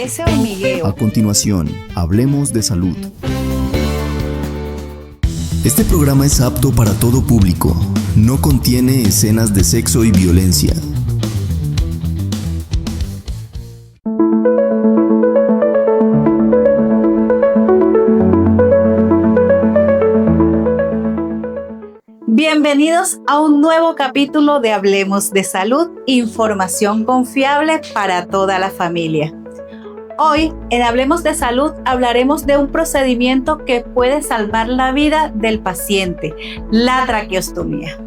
Ese hormigueo. A continuación, hablemos de salud. Este programa es apto para todo público. No contiene escenas de sexo y violencia. Bienvenidos a un nuevo capítulo de Hablemos de Salud, información confiable para toda la familia. Hoy, en Hablemos de Salud, hablaremos de un procedimiento que puede salvar la vida del paciente, la traqueostomía.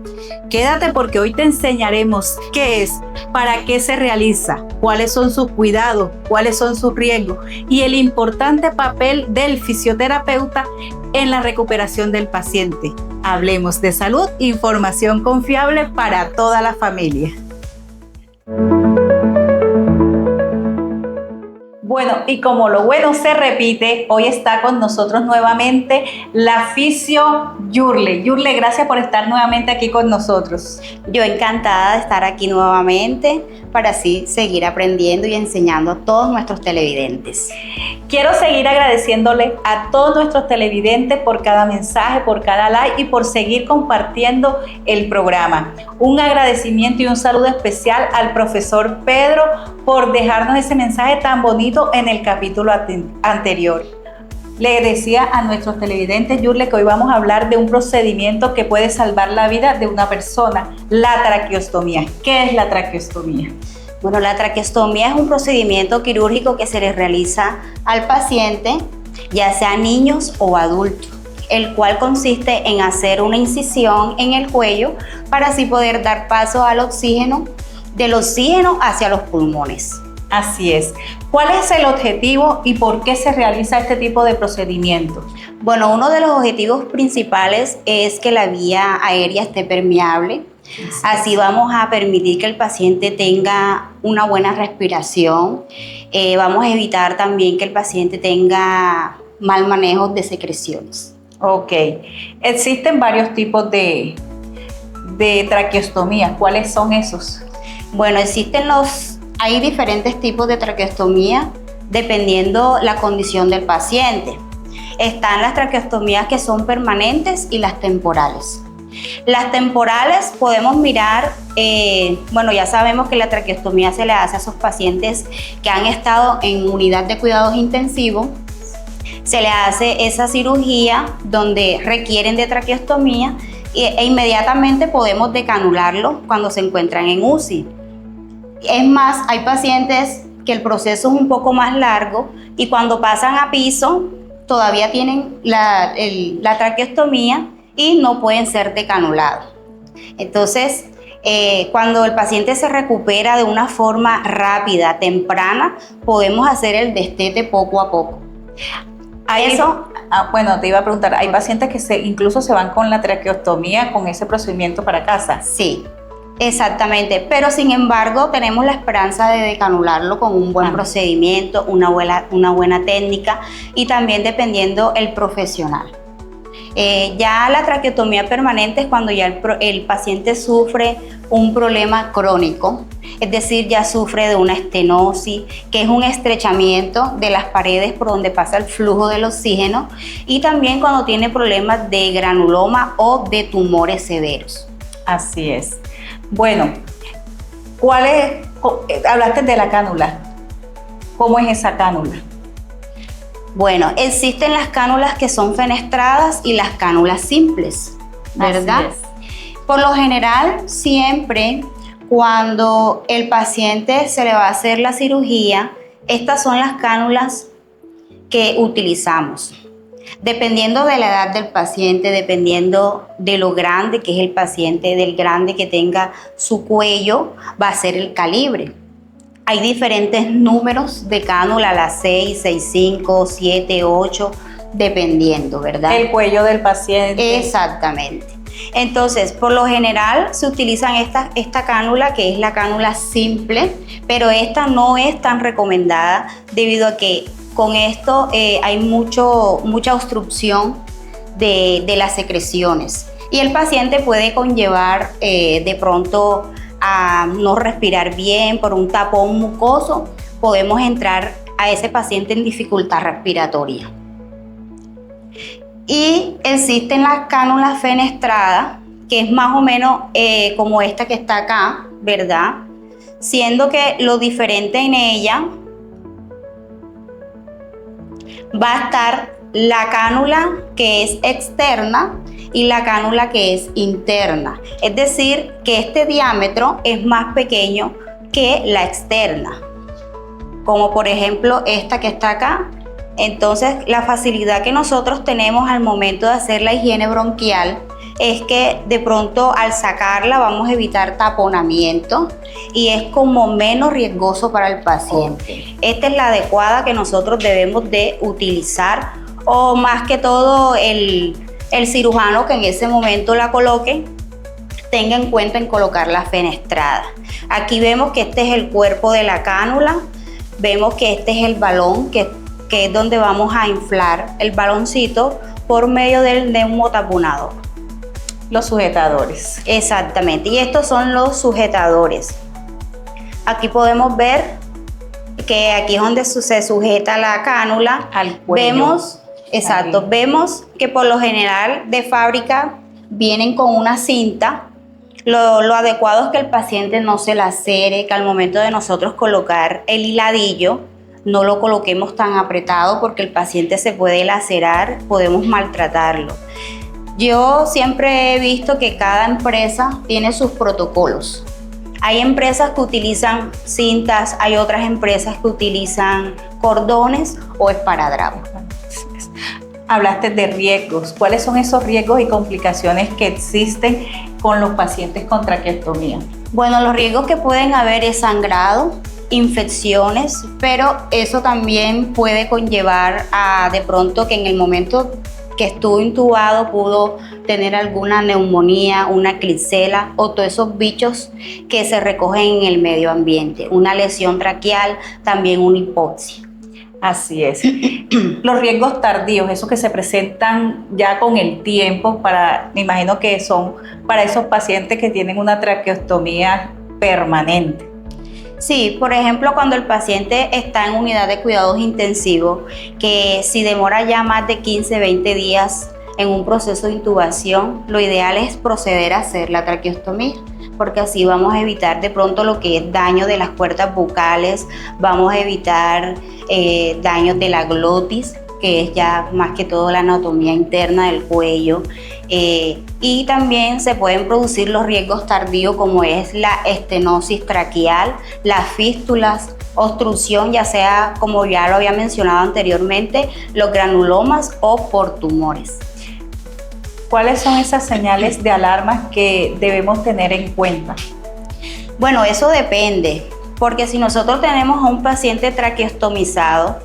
Quédate porque hoy te enseñaremos qué es, para qué se realiza, cuáles son sus cuidados, cuáles son sus riesgos y el importante papel del fisioterapeuta en la recuperación del paciente. Hablemos de salud, información confiable para toda la familia. Bueno, y como lo bueno se repite, hoy está con nosotros nuevamente la fisio Yurle. Yurle, gracias por estar nuevamente aquí con nosotros. Yo encantada de estar aquí nuevamente para así seguir aprendiendo y enseñando a todos nuestros televidentes. Quiero seguir agradeciéndole a todos nuestros televidentes por cada mensaje, por cada like y por seguir compartiendo el programa. Un agradecimiento y un saludo especial al profesor Pedro por dejarnos ese mensaje tan bonito en el capítulo anterior. Le decía a nuestros televidentes, Yurle, que hoy vamos a hablar de un procedimiento que puede salvar la vida de una persona, la traqueostomía. ¿Qué es la traqueostomía? Bueno, la traqueostomía es un procedimiento quirúrgico que se le realiza al paciente, ya sea niños o adultos, el cual consiste en hacer una incisión en el cuello para así poder dar paso al oxígeno, del oxígeno hacia los pulmones. Así es. ¿Cuál es el objetivo y por qué se realiza este tipo de procedimientos? Bueno, uno de los objetivos principales es que la vía aérea esté permeable. Así vamos a permitir que el paciente tenga una buena respiración. Vamos a evitar también que el paciente tenga mal manejo de secreciones. Ok. Existen varios tipos de traqueostomía. ¿Cuáles son esos? Bueno, hay diferentes tipos de traqueostomía dependiendo la condición del paciente. Están las traqueostomías que son permanentes y las temporales. Las temporales podemos mirar, ya sabemos que la traqueostomía se le hace a esos pacientes que han estado en unidad de cuidados intensivos. Se le hace esa cirugía donde requieren de traqueostomía e inmediatamente podemos decanularlo cuando se encuentran en UCI. Es más, hay pacientes que el proceso es un poco más largo y cuando pasan a piso todavía tienen la traqueostomía y no pueden ser decanulados. Entonces, cuando el paciente se recupera de una forma rápida, temprana, podemos hacer el destete poco a poco. Te iba a preguntar, ¿hay pacientes que incluso se van con la traqueostomía, con ese procedimiento para casa? Sí. Exactamente, pero sin embargo tenemos la esperanza de decanularlo con un buen procedimiento, una buena técnica y también dependiendo el profesional. Ya la traqueotomía permanente es cuando ya el paciente sufre un problema crónico, es decir, ya sufre de una estenosis, que es un estrechamiento de las paredes por donde pasa el flujo del oxígeno, y también cuando tiene problemas de granuloma o de tumores severos. Así es. Bueno, hablaste de la cánula. ¿Cómo es esa cánula? Bueno, existen las cánulas que son fenestradas y las cánulas simples, ¿verdad? Así es. Por lo general, siempre cuando el paciente se le va a hacer la cirugía, estas son las cánulas que utilizamos. Dependiendo de la edad del paciente, dependiendo de lo grande que es el paciente, del grande que tenga su cuello, va a ser el calibre. Hay diferentes números de cánula, las 6, 6,5, 7, 8, dependiendo, ¿verdad? El cuello del paciente. Exactamente. Entonces, por lo general se utilizan esta cánula, que es la cánula simple, pero esta no es tan recomendada debido a que con esto hay mucha obstrucción de las secreciones y el paciente puede conllevar de pronto a no respirar bien por un tapón mucoso. Podemos entrar a ese paciente en dificultad respiratoria. Y existen las cánulas fenestradas, que es más o menos como esta que está acá, ¿verdad? Siendo que lo diferente en ella va a estar la cánula que es externa y la cánula que es interna. Es decir, que este diámetro es más pequeño que la externa, como por ejemplo esta que está acá. Entonces, la facilidad que nosotros tenemos al momento de hacer la higiene bronquial es que de pronto al sacarla vamos a evitar taponamiento y es como menos riesgoso para el paciente. Esta es la adecuada que nosotros debemos de utilizar, o más que todo el cirujano que en ese momento la coloque tenga en cuenta en colocar la fenestrada. Aquí vemos que este es el cuerpo de la cánula, vemos que este es el balón que es donde vamos a inflar el baloncito por medio del neumotaponador. Los sujetadores. Exactamente, y estos son los sujetadores. Aquí podemos ver que aquí es donde se sujeta la cánula al cuello. Vemos que por lo general de fábrica vienen con una cinta. Lo adecuado es que el paciente no se lacere, que al momento de nosotros colocar el hiladillo no lo coloquemos tan apretado porque el paciente se puede lacerar, podemos maltratarlo. Yo siempre he visto que cada empresa tiene sus protocolos. Hay empresas que utilizan cintas, hay otras empresas que utilizan cordones o esparadrapo. Hablaste de riesgos. ¿Cuáles son esos riesgos y complicaciones que existen con los pacientes con traqueostomía? Bueno, los riesgos que pueden haber es sangrado, infecciones, pero eso también puede conllevar a de pronto que en el momento que estuvo intubado pudo tener alguna neumonía, una Klebsiella o todos esos bichos que se recogen en el medio ambiente, una lesión traqueal, también una hipoxia. Así es. Los riesgos tardíos, esos que se presentan ya con el tiempo, me imagino que son para esos pacientes que tienen una traqueostomía permanente. Sí, por ejemplo, cuando el paciente está en unidad de cuidados intensivos, que si demora ya más de 15, 20 días en un proceso de intubación, lo ideal es proceder a hacer la traqueostomía, porque así vamos a evitar de pronto lo que es daño de las cuerdas bucales, vamos a evitar daños de la glotis, que es ya más que todo la anatomía interna del cuello, y también se pueden producir los riesgos tardíos como es la estenosis traqueal, las fístulas, obstrucción, ya sea como ya lo había mencionado anteriormente, los granulomas o por tumores. ¿Cuáles son esas señales de alarma que debemos tener en cuenta? Bueno, eso depende, porque si nosotros tenemos a un paciente traqueostomizado,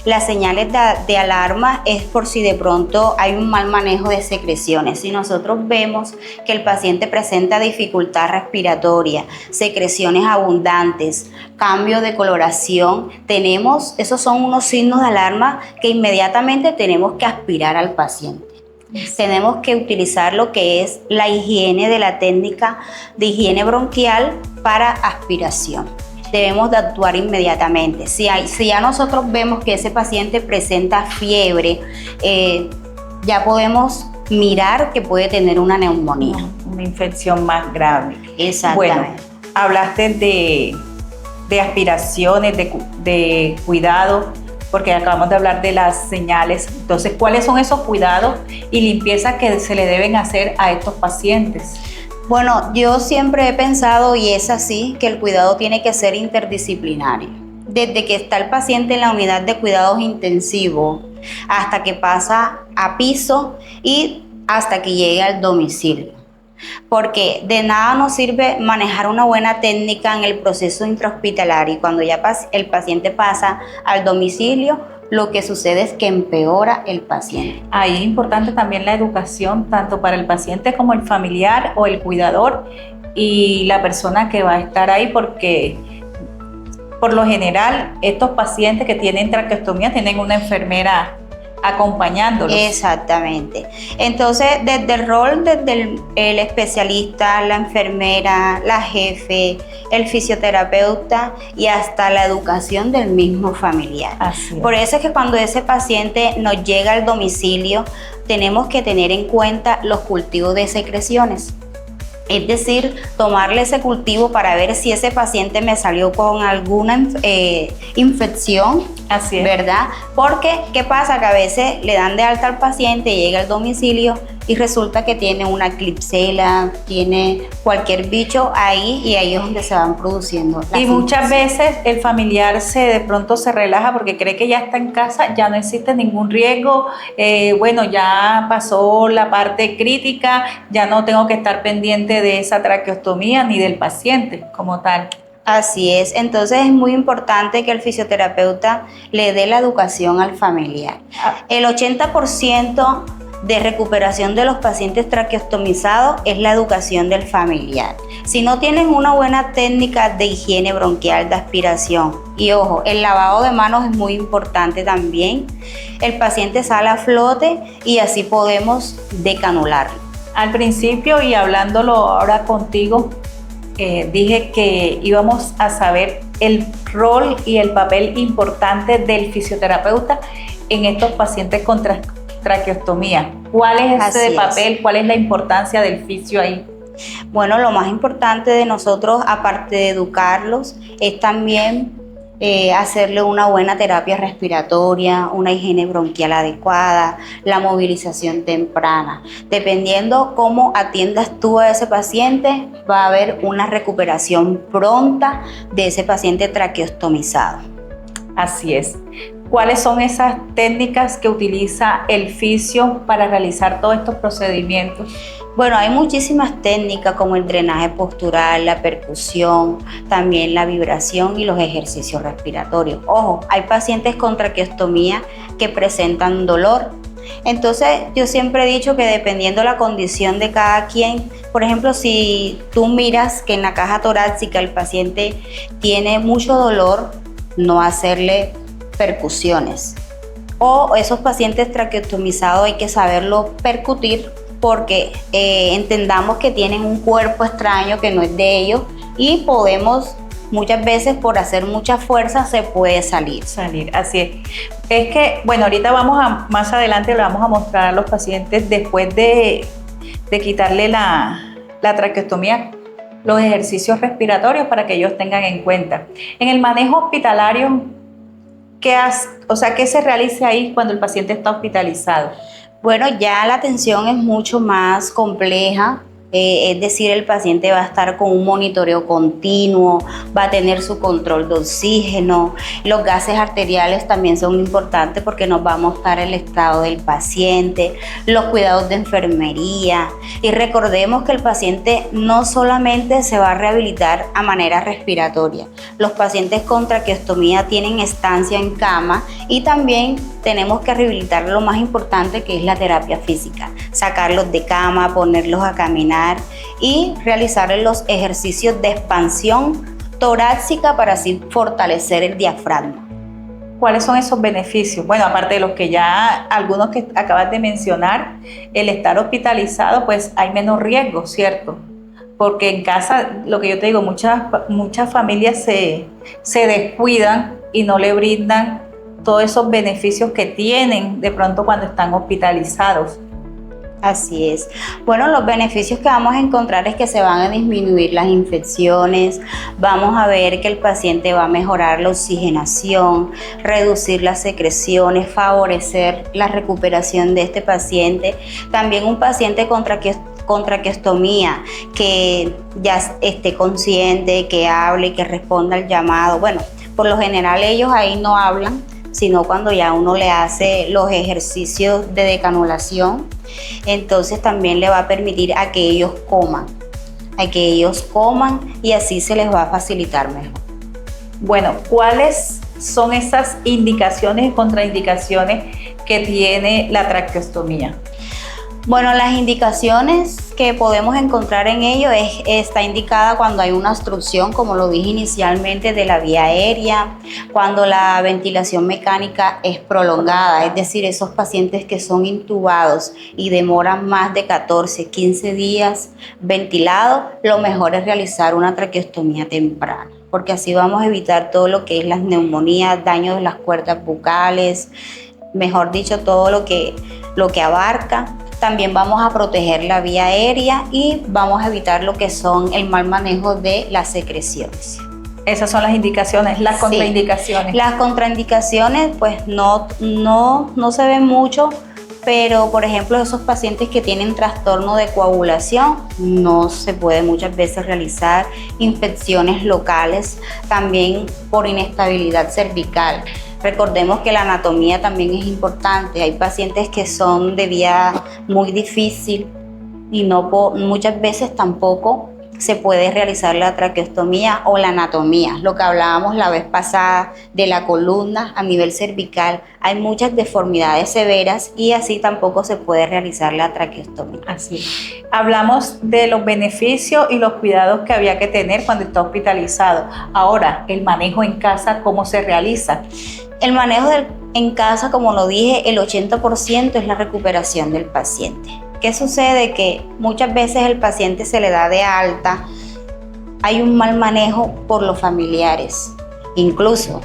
las señales de alarma es por si de pronto hay un mal manejo de secreciones. Si nosotros vemos que el paciente presenta dificultad respiratoria, secreciones abundantes, cambio de coloración, esos son unos signos de alarma que inmediatamente tenemos que aspirar al paciente. Tenemos que utilizar lo que es la higiene de la técnica de higiene bronquial para aspiración. Debemos de actuar inmediatamente. Si ya nosotros vemos que ese paciente presenta fiebre, ya podemos mirar que puede tener una neumonía. Una infección más grave. Exactamente. Bueno, hablaste de aspiraciones, de cuidado, porque acabamos de hablar de las señales. Entonces, ¿cuáles son esos cuidados y limpieza que se le deben hacer a estos pacientes? Bueno, yo siempre he pensado, y es así, que el cuidado tiene que ser interdisciplinario. Desde que está el paciente en la unidad de cuidados intensivos hasta que pasa a piso y hasta que llegue al domicilio. Porque de nada nos sirve manejar una buena técnica en el proceso intrahospitalario y cuando ya el paciente pasa al domicilio, lo que sucede es que empeora el paciente. Ahí es importante también la educación, tanto para el paciente como el familiar o el cuidador y la persona que va a estar ahí, porque por lo general estos pacientes que tienen traqueostomía tienen una enfermera acompañándolos. Exactamente. Entonces, desde el rol, desde el especialista, la enfermera, la jefe, el fisioterapeuta y hasta la educación del mismo familiar. Así es. Por eso es que cuando ese paciente nos llega al domicilio, tenemos que tener en cuenta los cultivos de secreciones. Es decir, tomarle ese cultivo para ver si ese paciente me salió con alguna infección. Así es. ¿Verdad? Porque, ¿qué pasa? Que a veces le dan de alta al paciente, llega al domicilio y resulta que tiene una Klebsiella, tiene cualquier bicho ahí y ahí es donde se van produciendo las Y muchas infecciones. veces el familiar de pronto se relaja porque cree que ya está en casa, ya no existe ningún riesgo, bueno, ya pasó la parte crítica, ya no tengo que estar pendiente de esa traqueostomía ni del paciente como tal. Así es, entonces es muy importante que el fisioterapeuta le dé la educación al familiar. El 80% de recuperación de los pacientes traqueostomizados es la educación del familiar. Si no tienen una buena técnica de higiene bronquial, de aspiración, y ojo, el lavado de manos es muy importante también, el paciente sale a flote y así podemos decanularlo. Al principio, y hablándolo ahora contigo, dije que íbamos a saber el rol y el papel importante del fisioterapeuta en estos pacientes con traqueostomía. ¿Cuál es ese papel? ¿Cuál es la importancia del fisio ahí? Bueno, lo más importante de nosotros, aparte de educarlos, es también hacerle una buena terapia respiratoria, una higiene bronquial adecuada, la movilización temprana. Dependiendo cómo atiendas tú a ese paciente, va a haber una recuperación pronta de ese paciente traqueostomizado. Así es. ¿Cuáles son esas técnicas que utiliza el fisio para realizar todos estos procedimientos? Bueno, hay muchísimas técnicas como el drenaje postural, la percusión, también la vibración y los ejercicios respiratorios. Ojo, hay pacientes con traqueostomía que presentan dolor. Entonces, yo siempre he dicho que dependiendo de la condición de cada quien, por ejemplo, si tú miras que en la caja torácica el paciente tiene mucho dolor, no hacerle percusiones. O esos pacientes traqueostomizados hay que saberlo percutir porque entendamos que tienen un cuerpo extraño que no es de ellos y podemos, muchas veces por hacer mucha fuerza se puede salir. Así es. Es que, bueno, ahorita más adelante le vamos a mostrar a los pacientes después de quitarle la traqueostomía, los ejercicios respiratorios para que ellos tengan en cuenta. En el manejo hospitalario, ¿qué se realiza ahí cuando el paciente está hospitalizado? Bueno, ya la atención es mucho más compleja, es decir, el paciente va a estar con un monitoreo continuo, va a tener su control de oxígeno, los gases arteriales también son importantes porque nos va a mostrar el estado del paciente, los cuidados de enfermería y recordemos que el paciente no solamente se va a rehabilitar a manera respiratoria, los pacientes con traqueostomía tienen estancia en cama y también tenemos que rehabilitar lo más importante que es la terapia física, sacarlos de cama, ponerlos a caminar y realizarles los ejercicios de expansión torácica para así fortalecer el diafragma. ¿Cuáles son esos beneficios? Bueno, aparte de los que ya algunos que acabas de mencionar, el estar hospitalizado, pues hay menos riesgo, ¿cierto? Porque en casa, lo que yo te digo, muchas familias se descuidan y no le brindan todos esos beneficios que tienen de pronto cuando están hospitalizados. Así es. Bueno, los beneficios que vamos a encontrar es que se van a disminuir las infecciones, vamos a ver que el paciente va a mejorar la oxigenación, reducir las secreciones, favorecer la recuperación de este paciente. También un paciente con traqueostomía que ya esté consciente, que hable, que responda al llamado. Bueno, por lo general ellos ahí no hablan, sino cuando ya uno le hace los ejercicios de decanulación, entonces también le va a permitir a que ellos coman y así se les va a facilitar mejor. Bueno, ¿cuáles son esas indicaciones y contraindicaciones que tiene la traqueostomía? Bueno, las indicaciones que podemos encontrar en ello está indicada cuando hay una obstrucción, como lo dije inicialmente, de la vía aérea, cuando la ventilación mecánica es prolongada, es decir, esos pacientes que son intubados y demoran más de 14, 15 días ventilados, lo mejor es realizar una traqueostomía temprana, porque así vamos a evitar todo lo que es las neumonías, daño de las cuerdas bucales, mejor dicho, todo lo que abarca. También vamos a proteger la vía aérea y vamos a evitar lo que son el mal manejo de las secreciones. Esas son las indicaciones, las contraindicaciones. Las contraindicaciones pues no se ven mucho, pero por ejemplo esos pacientes que tienen trastorno de coagulación no se puede muchas veces realizar infecciones locales, también por inestabilidad cervical. Recordemos que la anatomía también es importante. Hay pacientes que son de vía muy difícil y muchas veces tampoco se puede realizar la traqueostomía o la anatomía. Lo que hablábamos la vez pasada de la columna a nivel cervical, hay muchas deformidades severas y así tampoco se puede realizar la traqueostomía. Así. Hablamos de los beneficios y los cuidados que había que tener cuando está hospitalizado. Ahora, el manejo en casa, ¿cómo se realiza? El manejo en casa, como lo dije, el 80% es la recuperación del paciente. ¿Qué sucede? Que muchas veces el paciente se le da de alta, hay un mal manejo por los familiares, incluso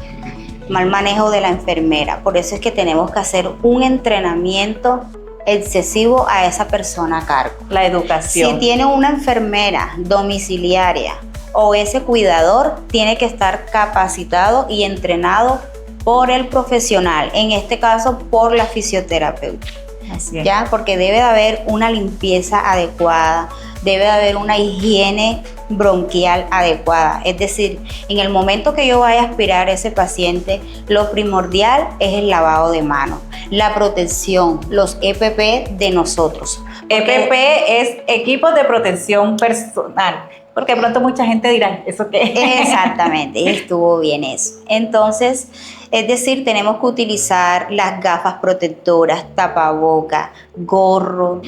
mal manejo de la enfermera. Por eso es que tenemos que hacer un entrenamiento excesivo a esa persona a cargo. La educación. Si tiene una enfermera domiciliaria o ese cuidador, tiene que estar capacitado y entrenado por el profesional, en este caso por la fisioterapeuta. Así es. ¿Ya? Porque debe de haber una limpieza adecuada, debe de haber una higiene bronquial adecuada. Es decir, en el momento que yo vaya a aspirar a ese paciente, lo primordial es el lavado de manos, la protección, los EPP de nosotros. EPP es equipos de protección personal. Porque de pronto mucha gente dirá, ¿eso qué es? Exactamente, estuvo bien eso. Entonces, es decir, tenemos que utilizar las gafas protectoras, tapaboca, gorro,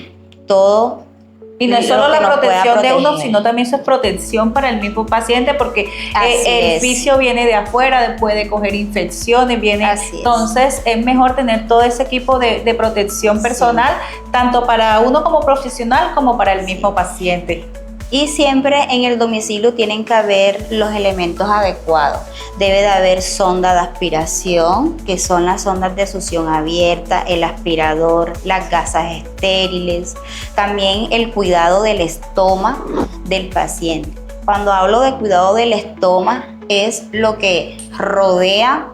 todo. Y no es solo la protección de uno, sino también eso es protección para el mismo paciente, porque el fisio viene de afuera, puede coger infecciones, entonces es mejor tener todo ese equipo de protección personal, tanto para uno como profesional como para el mismo paciente. Y siempre en el domicilio tienen que haber los elementos adecuados. Debe de haber sonda de aspiración, que son las sondas de succión abierta, el aspirador, las gasas estériles, también el cuidado del estómago del paciente. Cuando hablo de cuidado del estómago, es lo que rodea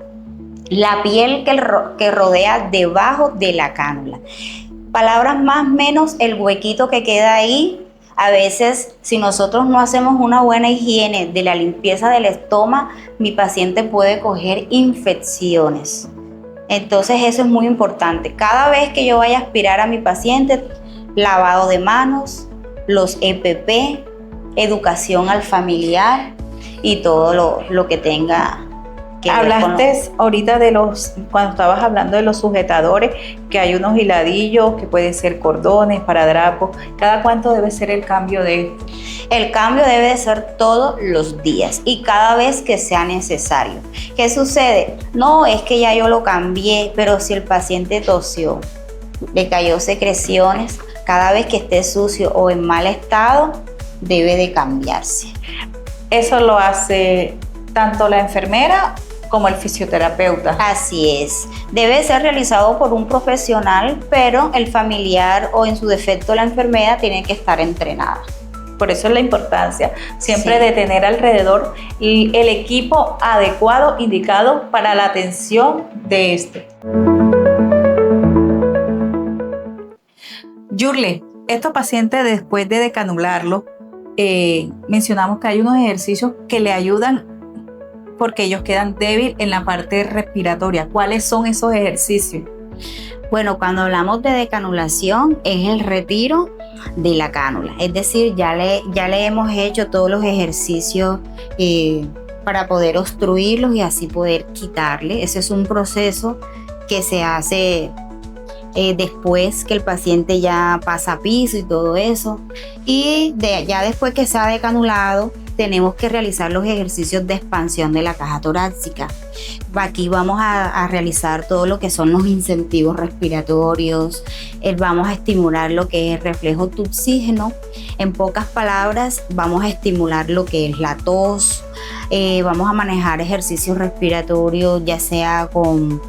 la piel que rodea debajo de la cánula. Palabras más o menos, el huequito que queda ahí. A veces, si nosotros no hacemos una buena higiene de la limpieza del estómago, mi paciente puede coger infecciones. Entonces eso es muy importante. Cada vez que yo vaya a aspirar a mi paciente, lavado de manos, los EPP, educación al familiar y todo lo que tenga que ver con Hablaste ahorita cuando estabas hablando de los sujetadores, que hay unos hiladillos, que pueden ser cordones, paradrapos. ¿Cada cuánto debe ser el cambio de esto? El cambio debe de ser todos los días y cada vez que sea necesario. ¿Qué sucede? No, es que ya yo lo cambié, pero si el paciente tosió, le cayó secreciones, cada vez que esté sucio o en mal estado, debe de cambiarse. Eso lo hace tanto la enfermera como el fisioterapeuta. Así es. Debe ser realizado por un profesional, pero el familiar o en su defecto la enfermera tiene que estar entrenada. Por eso es la importancia siempre de tener alrededor el equipo adecuado, indicado para la atención de este. Yurle, estos pacientes después de decanularlo, mencionamos que hay unos ejercicios que le ayudan porque ellos quedan débiles en la parte respiratoria. ¿Cuáles son esos ejercicios? Bueno, cuando hablamos de decanulación es el retiro de la cánula. Es decir, ya le hemos hecho todos los ejercicios para poder obstruirlos y así poder quitarle. Ese es un proceso que se hace después que el paciente ya pasa a piso y todo eso. Y ya después que se ha decanulado, tenemos que realizar los ejercicios de expansión de la caja torácica. Aquí vamos a realizar todo lo que son los incentivos respiratorios, vamos a estimular lo que es el reflejo de oxígeno. En pocas palabras, vamos a estimular lo que es la tos, vamos a manejar ejercicios respiratorios, ya sea con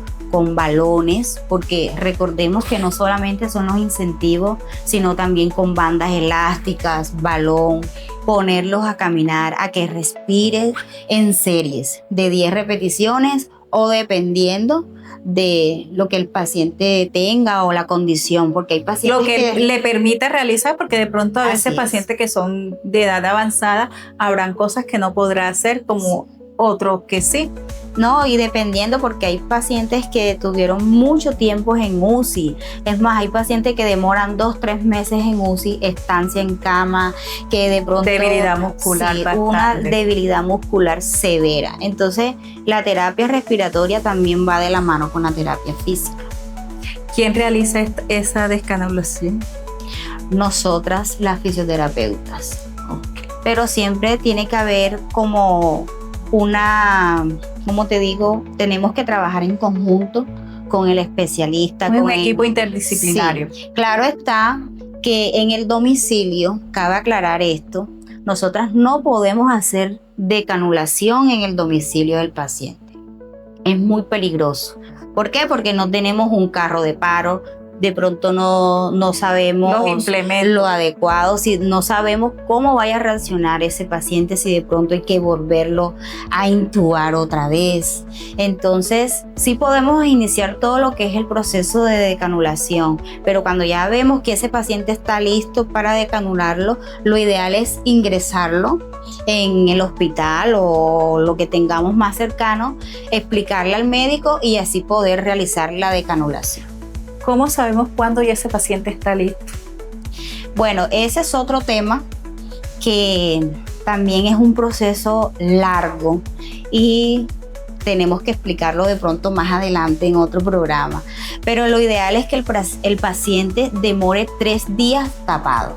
balones, porque recordemos que no solamente son los incentivos, sino también con bandas elásticas, balón, ponerlos a caminar, a que respire en series de 10 repeticiones o dependiendo de lo que el paciente tenga o la condición, porque hay pacientes lo que le permite realizar, porque de pronto a veces pacientes que son de edad avanzada habrán cosas que no podrá hacer como otros que sí. No, y dependiendo, porque hay pacientes que tuvieron mucho tiempo en UCI. Es más, hay pacientes que demoran 2-3 meses en UCI, estancia en cama, que de pronto debilidad muscular, sí, una debilidad muscular severa. Entonces, la terapia respiratoria también va de la mano con la terapia física. ¿Quién realiza esa descanulación? Nosotras, las fisioterapeutas. Okay. Pero siempre tiene que haber como como te digo, tenemos que trabajar en conjunto con el especialista. Con un equipo interdisciplinario. Sí. Claro está que en el domicilio, cabe aclarar esto, nosotras no podemos hacer decanulación en el domicilio del paciente. Es muy peligroso. ¿Por qué? Porque no tenemos un carro de paro, de pronto no sabemos lo adecuado, si no sabemos cómo vaya a reaccionar ese paciente, si de pronto hay que volverlo a intubar otra vez. Entonces, sí podemos iniciar todo lo que es el proceso de decanulación, pero cuando ya vemos que ese paciente está listo para decanularlo, lo ideal es ingresarlo en el hospital o lo que tengamos más cercano, explicarle al médico y así poder realizar la decanulación. ¿Cómo sabemos cuándo ya ese paciente está listo? Bueno, ese es otro tema que también es un proceso largo y tenemos que explicarlo de pronto más adelante en otro programa. Pero lo ideal es que el paciente demore 3 días tapado.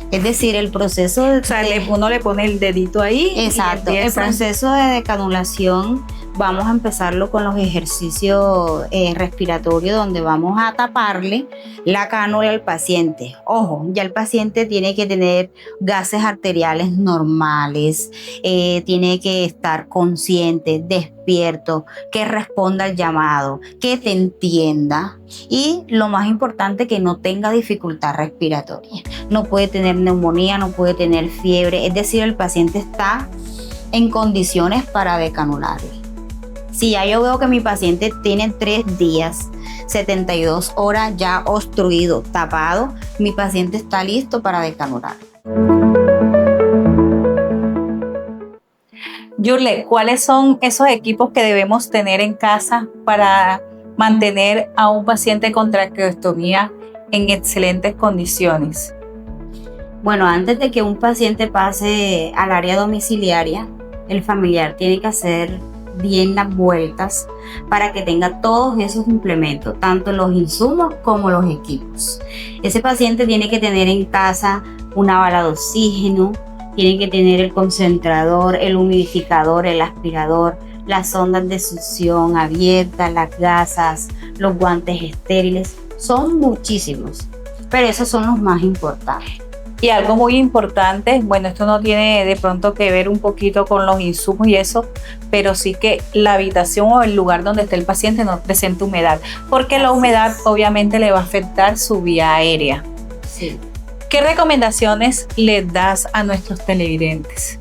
Es decir, el proceso de... O sea, uno le pone el dedito ahí. Exacto, el proceso de decanulación vamos a empezarlo con los ejercicios respiratorios donde vamos a taparle la cánula al paciente. Ojo, ya el paciente tiene que tener gases arteriales normales, tiene que estar consciente, despierto, que responda al llamado, que te entienda y lo más importante, que no tenga dificultad respiratoria. No puede tener neumonía, no puede tener fiebre, es decir, el paciente está en condiciones para decanularle. Si ya yo veo que mi paciente tiene 3 días, 72 horas ya obstruido, tapado, mi paciente está listo para decanular. Yurle, ¿cuáles son esos equipos que debemos tener en casa para mantener a un paciente con traqueostomía en excelentes condiciones? Bueno, antes de que un paciente pase al área domiciliaria, el familiar tiene que hacer bien las vueltas para que tenga todos esos implementos, tanto los insumos como los equipos. Ese paciente tiene que tener en casa una bala de oxígeno, tiene que tener el concentrador, el humidificador, el aspirador, las sondas de succión abiertas, las gasas, los guantes estériles. Son muchísimos, pero esos son los más importantes. Y algo muy importante, bueno, esto no tiene de pronto que ver un poquito con los insumos y eso, pero sí que la habitación o el lugar donde esté el paciente no presente humedad, porque la humedad obviamente le va a afectar su vía aérea. Sí. ¿Qué recomendaciones le das a nuestros televidentes?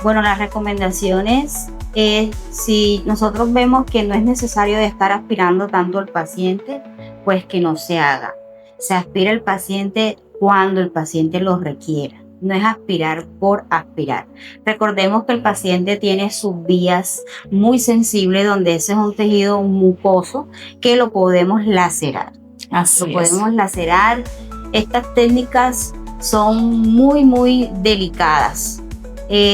Bueno, las recomendaciones es, si nosotros vemos que no es necesario de estar aspirando tanto al paciente, pues que no se haga. Se aspira el paciente cuando el paciente lo requiera. No es aspirar por aspirar. Recordemos que el paciente tiene sus vías muy sensibles, donde ese es un tejido mucoso que lo podemos lacerar. Así lo podemos lacerar. Estas técnicas son muy delicadas.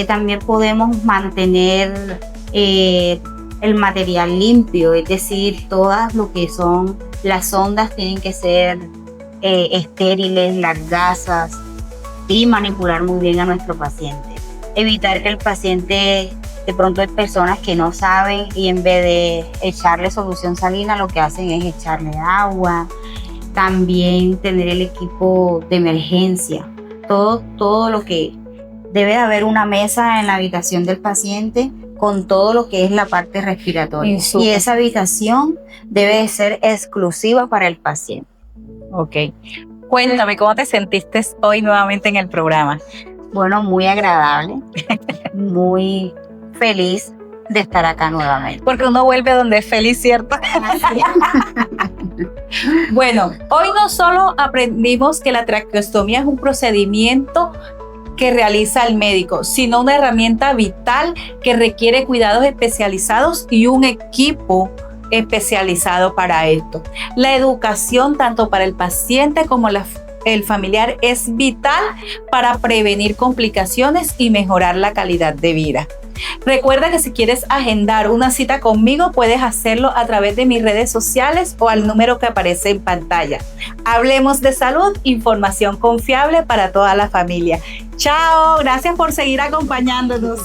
También podemos mantener el material limpio, es decir, todas lo que son Las sondas tienen que ser estériles, las gasas, y manipular muy bien a nuestro paciente. Evitar que el paciente, de pronto hay personas que no saben y en vez de echarle solución salina, lo que hacen es echarle agua. También tener el equipo de emergencia. Todo lo que debe de haber una mesa en la habitación del paciente con todo lo que es la parte respiratoria. Y esa habitación debe de ser exclusiva para el paciente. Ok. Cuéntame, ¿cómo te sentiste hoy nuevamente en el programa? Bueno, muy agradable, muy feliz de estar acá nuevamente. Porque uno vuelve donde es feliz, ¿cierto? Bueno, hoy no solo aprendimos que la traqueostomía es un procedimiento que realiza el médico, sino una herramienta vital que requiere cuidados especializados y un equipo especializado para esto. La educación tanto para el paciente como el familiar es vital para prevenir complicaciones y mejorar la calidad de vida. Recuerda que si quieres agendar una cita conmigo, puedes hacerlo a través de mis redes sociales o al número que aparece en pantalla. Hablemos de salud, información confiable para toda la familia. Chao, gracias por seguir acompañándonos.